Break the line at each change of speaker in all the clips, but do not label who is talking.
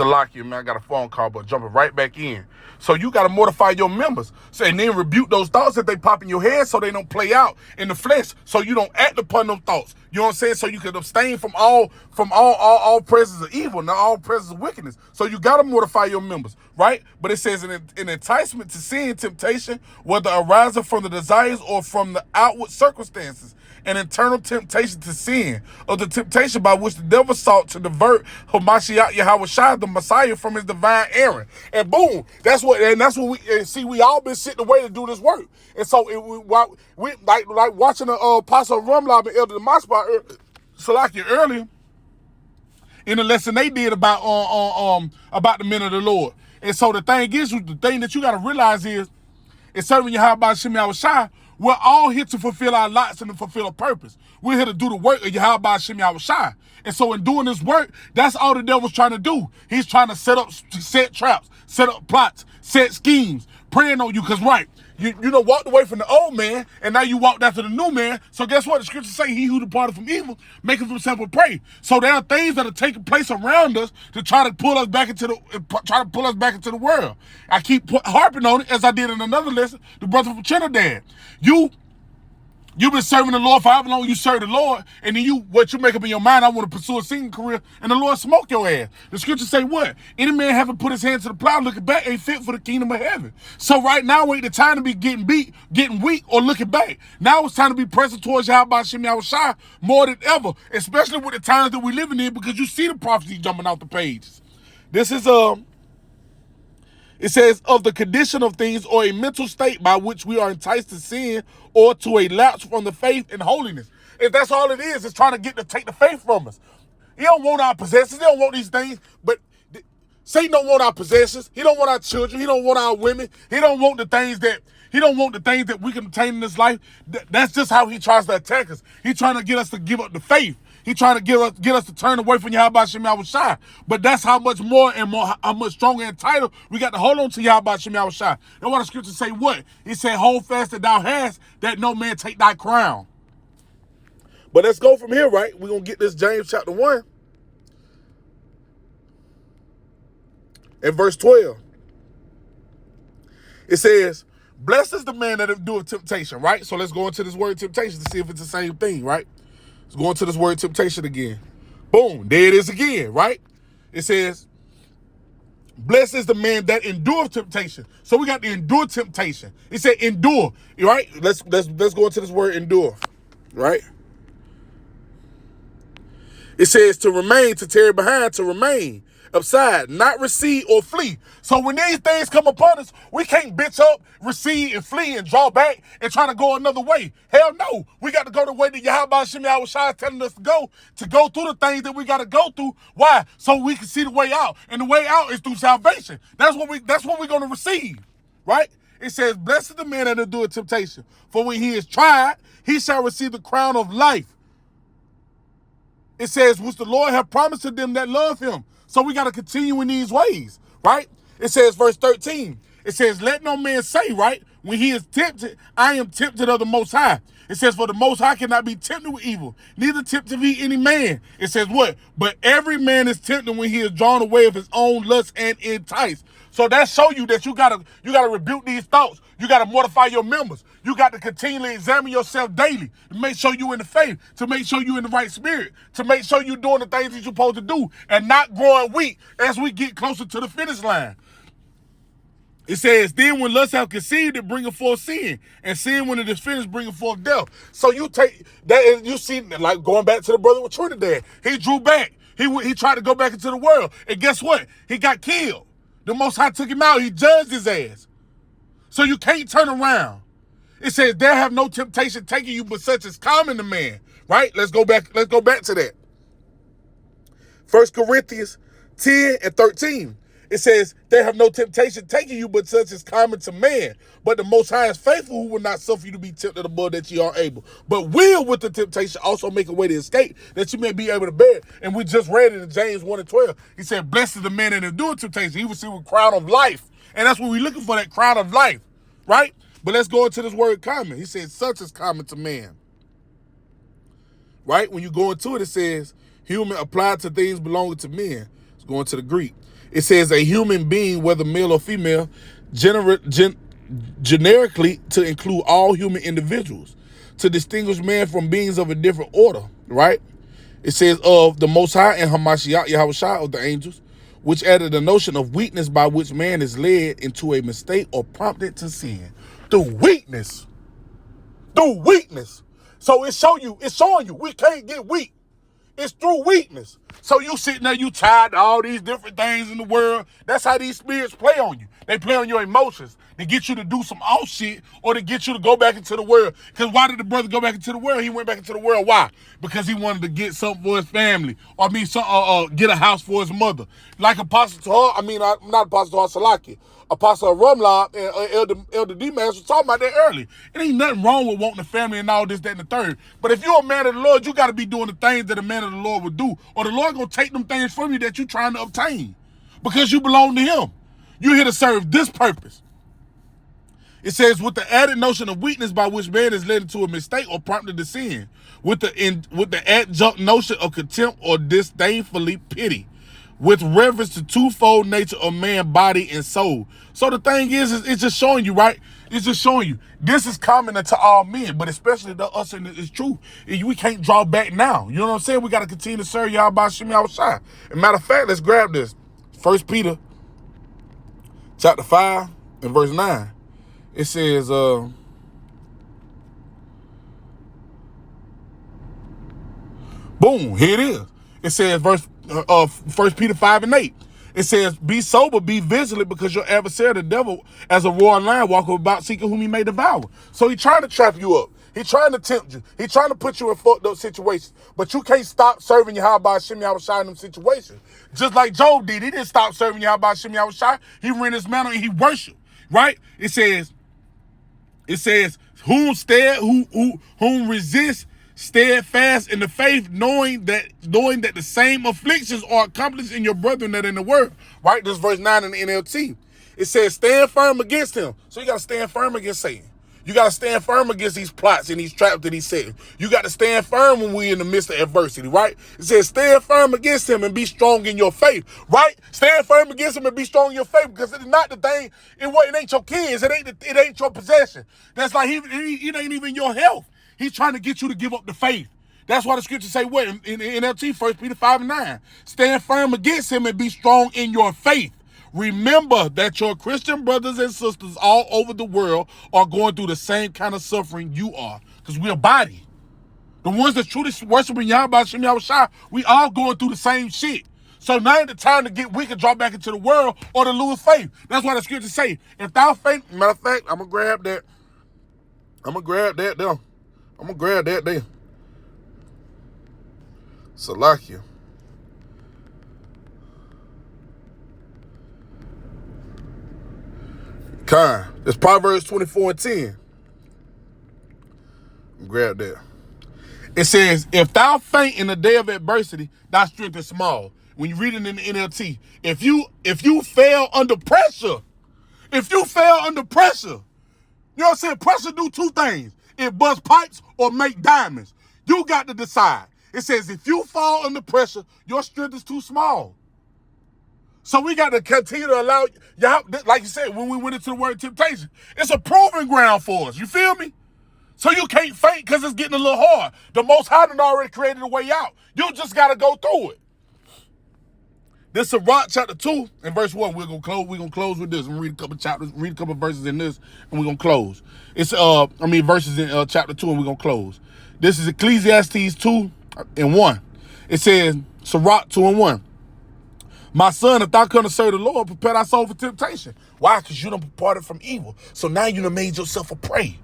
Salakia, man, I got a phone call, but jumping right back in. So you got to mortify your members. So, and then rebuke those thoughts that they pop in your head so they don't play out in the flesh, so you don't act upon those thoughts. You know what I'm saying? So you can abstain from all presence of evil, not all presence of wickedness. So you got to mortify your members, right? But it says an enticement to sin, temptation, whether arising from the desires or from the outward circumstances, an internal temptation to sin, or the temptation by which the devil sought to divert Hamashiach Yahushua, the Messiah, from his divine errand. And boom, that's what we see. We all been sitting away to do this work, and so we like watching the Apostle Rumlob and Elder Maspa Salakia earlier in the lesson they did about the men of the Lord. And so the thing that you got to realize is, in serving Yahweh Shem Yahushua, we're all here to fulfill our lots and to fulfill a purpose. We're here to do the work of Yahweh Shem Yahushua. And so in doing this work, that's all the devil's trying to do. He's trying to set traps, set up plots, set schemes, praying on you. Because, right, you walked away from the old man, and now you walked after the new man. So guess what? The scriptures say, he who departed from evil maketh himself a prey. So there are things that are taking place around us to try to pull us back into the world. I keep harping on it, as I did in another lesson, the brother from Trinidad. You've been serving the Lord for however long you serve the Lord, and then you make up in your mind, I want to pursue a singing career, and the Lord smoke your ass. The scriptures say what? Any man having put his hand to the plow, looking back, ain't fit for the kingdom of heaven. So right now ain't the time to be getting weak, or looking back. Now it's time to be pressing towards Yahweh Shem Yahushua more than ever, especially with the times that we're living in, because you see the prophecy jumping out the pages. This is It says, of the condition of things, or a mental state by which we are enticed to sin, or to a lapse from the faith and holiness. If that's all it is, it's trying to take the faith from us. He don't want our possessions. He don't want these things. But Satan don't want our possessions. He don't want our children. He don't want our women. He don't want the things that we can obtain in this life. That's just how he tries to attack us. He's trying to get us to give up the faith. He's trying to get us to turn away from Yahweh Shem Yahushua. But that's how much more and how much stronger and tighter we got to hold on to Yahweh Shem Yahushua. And what the scriptures say what? He said, hold fast that thou hast, that no man take thy crown. But let's go from here, right? We're going to get this James chapter 1 and verse 12. It says, blessed is the man that endureth temptation, right? So let's go into this word temptation to see if it's the same thing, right? Let's go into this word temptation again. Boom, there it is again, right? It says, blessed is the man that endureth temptation. So we got the endure temptation. It said endure, right? Let's go into this word endure, right? It says to remain, to tarry behind, to remain, upside, not recede or flee. So when these things come upon us, we can't bitch up, recede, and flee, and draw back, and try to go another way. Hell no. We got to go the way that Yahweh Shem Yahushua is telling us to go through the things that we got to go through. Why? So we can see the way out. And the way out is through salvation. That's what we're going to receive, right? It says, blessed is the man that endureth temptation, for when he is tried, he shall receive the crown of life. It says, which the Lord hath promised to them that love him. So we got to continue in these ways, right? It says, verse 13, it says, let no man say, right, when he is tempted, I am tempted of the Most High. It says, for the Most High cannot be tempted with evil, neither tempted he any man. It says what? But every man is tempted when he is drawn away of his own lust and enticed. So that show you that you gotta rebuke these thoughts. You gotta mortify your members. You got to continually examine yourself daily to make sure you're in the faith, to make sure you're in the right spirit, to make sure you're doing the things that you're supposed to do and not growing weak as we get closer to the finish line. It says, then when lust have conceived, it bringeth forth sin, and sin when it is finished bringeth forth death. So you take that, and you see, like going back to the brother with Trinidad, he drew back. He tried to go back into the world, and guess what? He got killed. The Most High took him out. He judged his ass. So you can't turn around. It says, there have no temptation taking you but such as common to man. Right? Let's go back to that. 1 Corinthians 10 and 13. It says, there have no temptation taking you but such as common to man. But the Most High is faithful, who will not suffer you to be tempted above that ye are able. But will with the temptation also make a way to escape, that you may be able to bear it. And we just read it in James 1 and 12. He said, blessed is the man that endure temptation. He will receive a crown of life. And that's what we're looking for, that crown of life. Right? But let's go into this word common. He said, such is common to man. Right? When you go into it, it says, human applied to things belonging to men. Let's go into the Greek. It says a human being, whether male or female, generically to include all human individuals, to distinguish man from beings of a different order, right? It says of the Most High and Hamashiach Yahushua of the angels, which added the notion of weakness by which man is led into a mistake or prompted to sin. Through weakness. Through weakness. So it's showing you we can't get weak. It's through weakness. So you sitting there, you tired of all these different things in the world. That's how these spirits play on you. They play on your emotions. They get you to do some off shit or to get you to go back into the world. Because why did the brother go back into the world? He went back into the world. Why? Because he wanted to get something for his family. Or get a house for his mother. Like Apostle Tahar, not Apostle Tahar Salaki. Apostle Rumla and Elder D-Man was talking about that earlier. It ain't nothing wrong with wanting a family and all this, that, and the third. But if you're a man of the Lord, you got to be doing the things that a man of the Lord would do. Or the Lord going to take them things from you that you're trying to obtain. Because you belong to him. You're here to serve this purpose. It says, with the added notion of weakness by which man is led into a mistake or prompted to sin. With the adjunct notion of contempt or disdainfully pity. With reference to twofold nature of man, body, and soul. So the thing is it's just showing you, right? It's just showing you. This is common to all men, but especially to us, and it's true. We can't draw back now. You know what I'm saying? We got to continue to serve y'all by Shem Yahushua. As a matter of fact, let's grab this. 1 Peter chapter 5 and verse 9. It says, boom, here it is. It says, 1 Peter 5 and 8. It says, be sober, be vigilant, because your adversary, the devil, as a roaring lion, walketh about seeking whom he may devour. So he's trying to trap you up. He's trying to tempt you. He's trying to put you in fucked up situations. But you can't stop serving Yahweh Shem Yahushua in them situations. Just like Job did. He didn't stop serving Yahweh Shem Yahushua. He rent his mantle and he worshiped. Right? It says, whom resist steadfast in the faith, knowing that the same afflictions are accomplished in your brethren that in the world. Right? This is verse 9 in the NLT. It says, stand firm against him. So you got to stand firm against Satan. You got to stand firm against these plots and these traps that he's setting. You got to stand firm when we're in the midst of adversity, right? It says, stand firm against him and be strong in your faith, right? Stand firm against him and be strong in your faith, because it's not the thing. It ain't your kids. It ain't your possession. That's like it ain't even your health. He's trying to get you to give up the faith. That's why the scriptures say what? In NLT, 1 Peter 5 and 9. Stand firm against him and be strong in your faith. Remember that your Christian brothers and sisters all over the world are going through the same kind of suffering you are. Because we're a body. The ones that truly worshiping Yahweh Shem Yahushua, we all going through the same shit. So now ain't the time to get weak and drop back into the world or to lose faith. That's why the scriptures say, if thou faith, matter of fact, I'm going to grab that. There. Salakia. It's Proverbs 24 and 10. Grab that. It says, if thou faint in the day of adversity, thy strength is small. When you read it in the NLT, if you fail under pressure, you know what I'm saying? Pressure do two things. It bust pipes or make diamonds. You got to decide. It says, if you fall under pressure, your strength is too small. So we got to continue to allow y'all, like you said, when we went into the word temptation, it's a proving ground for us. You feel me? So you can't faint because it's getting a little hard. The Most High done already created a way out. You just got to go through it. This is Sirach chapter 2 and verse 1. We're gonna close with this. I'm gonna read a couple chapters, read a couple verses in this, and we're gonna close. It's verses in chapter 2, and we're gonna close. This is Ecclesiastes 2 and 1. It says, Sirach 2 and 1. My son, if thou come to serve the Lord, prepare thy soul for temptation. Why? Because you done departed from evil. So now you done made yourself a prey.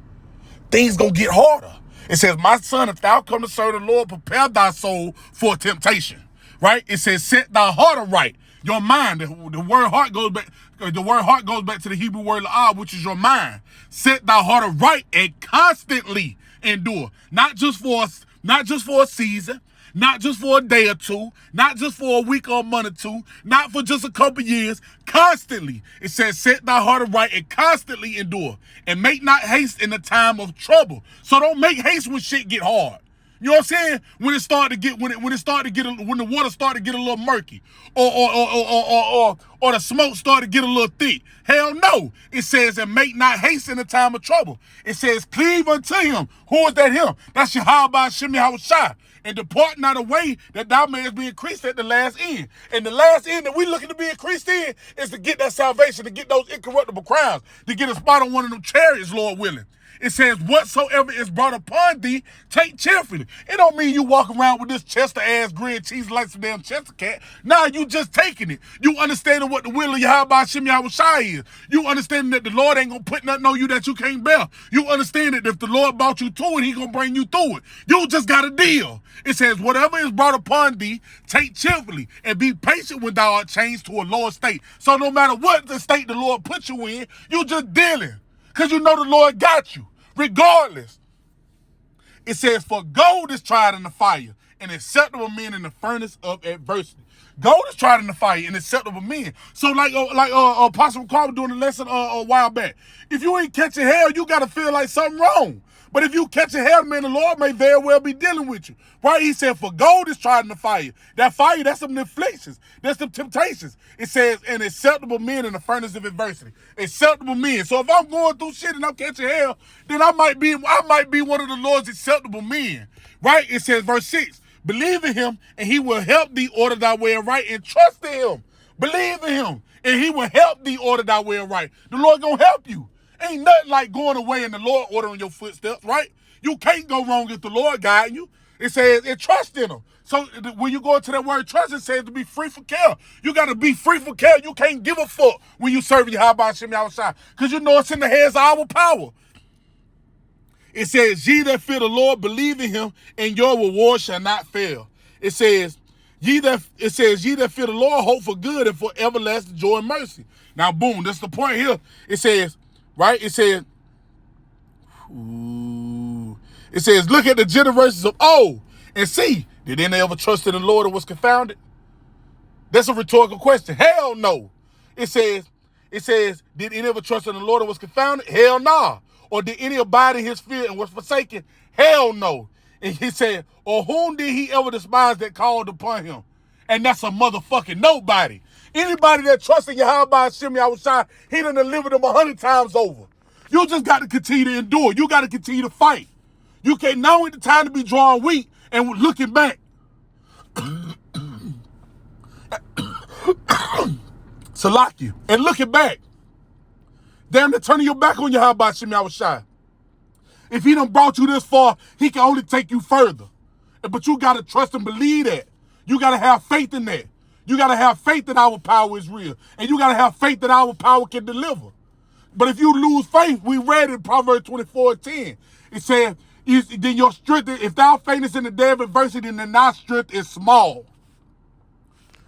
Things gonna get harder. It says, my son, if thou come to serve the Lord, prepare thy soul for temptation. Right? It says, set thy heart aright. Your mind. The word heart goes back. The word heart goes back to the Hebrew word la'ah, which is your mind. Set thy heart aright and constantly endure. Not just for a season. Not just for a day or two, not just for a week or a month or two, not for just a couple years, constantly. It says, set thy heart aright and constantly endure, and make not haste in the time of trouble. So don't make haste when shit get hard. You know what I'm saying? When it started to get, when the water started to get a little murky, or the smoke started to get a little thick. Hell no. It says, and make not haste in the time of trouble. It says, cleave unto him. Who is that him? That's Yahweh Shem Yahushua. And depart not away that thou mayest be increased at the last end. And the last end that we looking to be increased in is to get that salvation, to get those incorruptible crowns, to get a spot on one of them chariots, Lord willing. It says, whatsoever is brought upon thee, take cheerfully. It don't mean you walk around with this Chester-ass green cheese like some damn Chester cat. Nah, you just taking it. You understanding what the will of Yahweh Shem Yahushua is. You understanding that the Lord ain't gonna put nothing on you that you can't bear. You understand that if the Lord brought you to it, he gonna bring you through it. You just got a deal. It says, whatever is brought upon thee, take cheerfully, and be patient when thou art changed to a lower state. So no matter what the state the Lord put you in, you just dealing. Because you know the Lord got you, regardless. It says, for gold is tried in the fire, and acceptable men in the furnace of adversity. Gold is tried in the fire, and acceptable men. So like Apostle McCall was doing a lesson a while back. If you ain't catching hell, you got to feel like something wrong. But if you catch a hell, man, the Lord may very well be dealing with you. Right? He said, for gold is tried in the fire. That fire, that's some afflictions. That's some temptations. It says, and acceptable men in the furnace of adversity. Acceptable men. So if I'm going through shit and I'm catching hell, then I might be one of the Lord's acceptable men. Right? It says, verse 6, believe in him, and he will help thee order thy way of right, and trust in him. Believe in him, and he will help thee order thy way of right. The Lord gonna help you. Ain't nothing like going away and the Lord ordering your footsteps, right? You can't go wrong if the Lord guiding you. It says, and trust in him. So when you go into that word trust, it says to be free from care. You got to be free from care. You can't give a fuck when you serving Yahweh Shem Yahushua, because you know it's in the hands of our power. It says, ye that fear the Lord, believe in him, and your reward shall not fail. It says, ye that fear the Lord, hope for good and for everlasting joy and mercy. Now, boom, that's the point here. It says, right? It says, look at the generations of old and see, did any ever trust in the Lord and was confounded? That's a rhetorical question. Hell no. It says, did any ever trust in the Lord and was confounded? Hell nah. Or did any abide in his fear and was forsaken? Hell no. And he said, or whom did he ever despise that called upon him? And that's a motherfucking nobody. Anybody that trusts in Yahweh Shem Yahushua, he done delivered them 100 times over. You just got to continue to endure. You got to continue to fight. You can't, now ain't the time to be drawing weak and looking back. Salakia. And looking back. Damn, they're turning your back on Yahweh Shem Yahushua. If he done brought you this far, he can only take you further. But you got to trust and believe that. You got to have faith in that. You got to have faith that our power is real. And you got to have faith that our power can deliver. But if you lose faith, we read in Proverbs 24:10. It says, then your strength, if thou faintest in the day of adversity, then thy strength is small.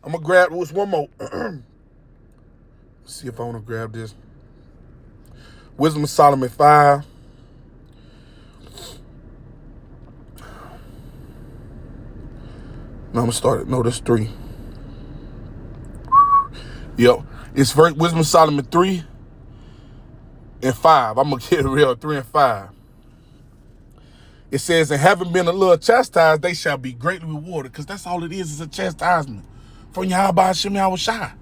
I'm going to grab this one more. See if I want to grab this. Wisdom of Solomon 5. No, I'm going to start it. No, that's 3. Yep. It's Wisdom of Solomon 3 and 5. I'm going to get it real, 3 and 5. It says, and having been a little chastised, they shall be greatly rewarded. Because that's all it is a chastisement from Yahweh Shem Yahushua.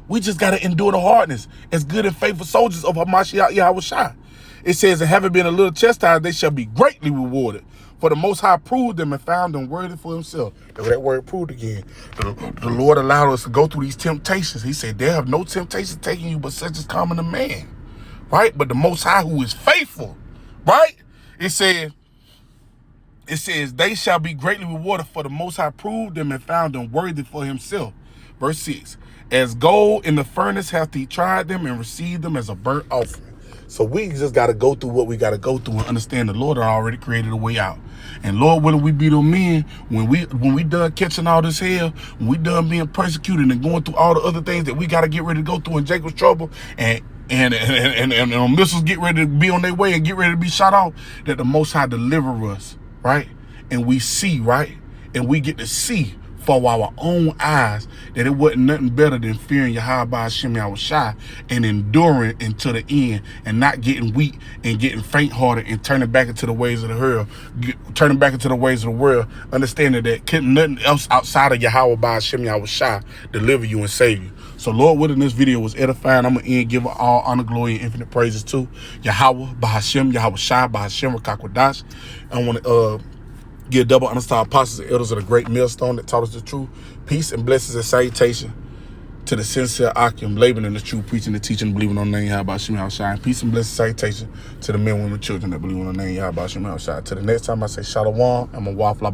We just got to endure the hardness as good and faithful soldiers of Hamashiach Yahushua. It says, and having been a little chastised, they shall be greatly rewarded. For the Most High proved them and found them worthy for himself. That word proved again. The Lord allowed us to go through these temptations. He said, there have no temptation taking you but such as common to man. Right? But the Most High who is faithful. Right? It says, they shall be greatly rewarded, for the Most High proved them and found them worthy for himself. Verse 6, as gold in the furnace hath he tried them and received them as a burnt offering. So we just got to go through what we got to go through and understand the Lord already created a way out. And Lord willing, we be the men when we done catching all this hell, when we done being persecuted and going through all the other things that we got to get ready to go through in Jacob's trouble, and missiles get ready to be on their way and get ready to be shot off, that the Most High deliver us, right? And we see, right? And we get to see before our own eyes that it wasn't nothing better than fearing Yahweh Hashem Yahushua and enduring until the end and not getting weak and getting faint-hearted and turning back into the ways of the world, understanding that couldn't nothing else outside of Yahweh Hashem Yahushua deliver you and save you. So Lord willing, this video was edifying. I'm going to give all honor, glory, and infinite praises to Yahweh Bahashem, Yahushua, Bahashem, Rakakwadash. I want to give double honor to our apostles and elders of the great millstone that taught us the truth. Peace and blessings and salutation to the sincere Akim, laboring in the truth, preaching and teaching, believing on the name Yahweh Hashem Yahushua. Peace and blessings and salutation to the men, women, children that believe on the name Yahweh Hashem Yahushua. Till the next time I say Shalom, I'm a waffle.